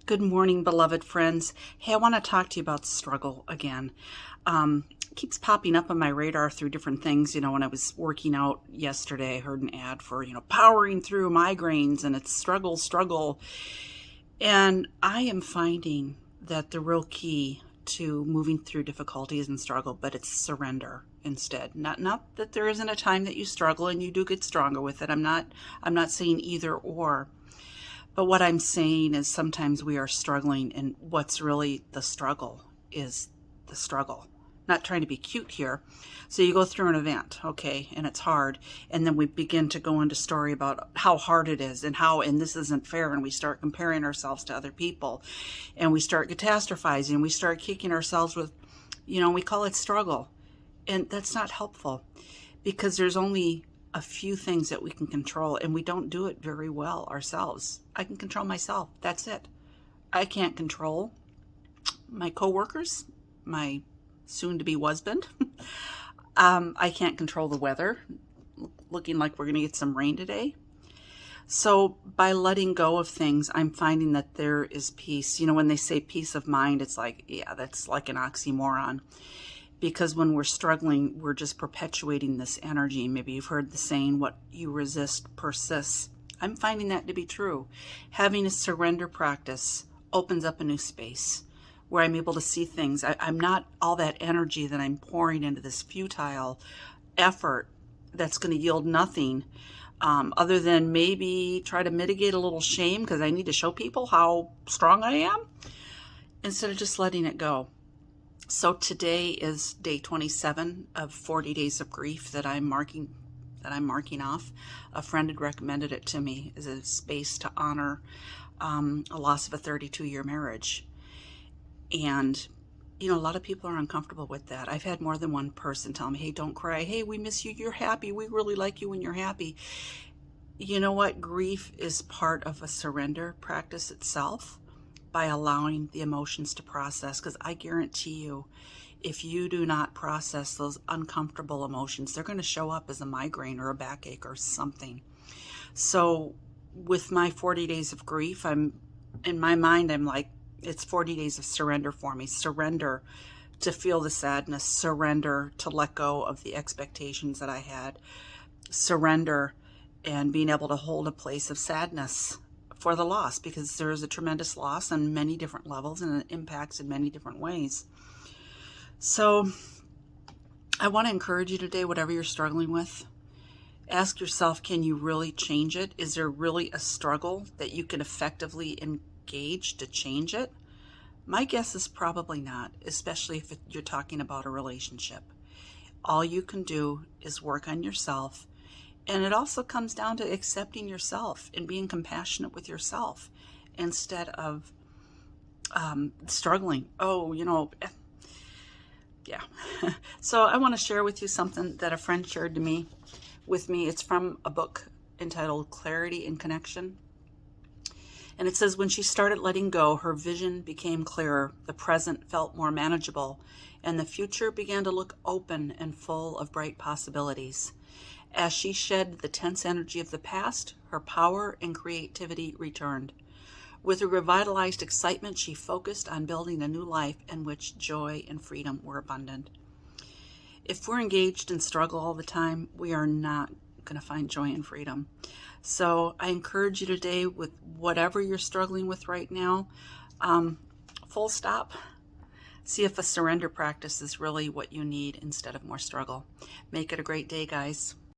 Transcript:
Good morning, beloved friends. Hey, I want to talk to you about struggle again. It keeps popping up on my radar through different things. When I was working out yesterday, I heard an ad for, powering through migraines, and it's struggle, struggle. And I am finding that the real key to moving through difficulties and struggle, but it's surrender instead. Not that there isn't a time that you struggle and you do get stronger with it. I'm not saying either or. But what I'm saying is sometimes we are struggling, and what's really the struggle is the struggle. Not trying to be cute here. So you go through an event, okay, and it's hard, and then we begin to go into story about how hard it is and this isn't fair, and we start comparing ourselves to other people, and we start catastrophizing, we start kicking ourselves with, we call it struggle. And that's not helpful because there's only a few things that we can control, and we don't do it very well ourselves. I can control myself. That's it. I can't control my coworkers, my soon-to-be husband. I can't control the weather. Looking like we're going to get some rain today. So by letting go of things, I'm finding that there is peace. When they say peace of mind, it's like, yeah, that's like an oxymoron. Because when we're struggling, we're just perpetuating this energy. Maybe you've heard the saying, what you resist persists. I'm finding that to be true. Having a surrender practice opens up a new space where I'm able to see things. I'm not all that energy that I'm pouring into this futile effort that's going to yield nothing other than maybe try to mitigate a little shame because I need to show people how strong I am instead of just letting it go. So today is day 27 of 40 days of grief that I'm marking off. A friend had recommended it to me as a space to honor a loss of a 32-year marriage. And, a lot of people are uncomfortable with that. I've had more than one person tell me, hey, don't cry. Hey, we miss you. You're happy. We really like you when you're happy. You know what? Grief is part of a surrender practice itself. By allowing the emotions to process, because I guarantee you, if you do not process those uncomfortable emotions, they're going to show up as a migraine or a backache or something. So with my 40 days of grief, in my mind, I'm like, it's 40 days of surrender for me. Surrender to feel the sadness, surrender to let go of the expectations that I had, surrender and being able to hold a place of sadness for the loss, because there is a tremendous loss on many different levels and it impacts in many different ways. So I want to encourage you today, whatever you're struggling with, ask yourself, can you really change it? Is there really a struggle that you can effectively engage to change it? My guess is probably not, especially if you're talking about a relationship. All you can do is work on yourself. And it also comes down to accepting yourself and being compassionate with yourself instead of struggling. Yeah. So I want to share with you something that a friend shared with me. It's from a book entitled Clarity and Connection. And it says, when she started letting go, her vision became clearer, the present felt more manageable, and the future began to look open and full of bright possibilities. As she shed the tense energy of the past, her power and creativity returned. With a revitalized excitement, she focused on building a new life in which joy and freedom were abundant. If we're engaged in struggle all the time, we are not going to find joy and freedom. So I encourage you today, with whatever you're struggling with right now, full stop. See if a surrender practice is really what you need instead of more struggle. Make it a great day, guys.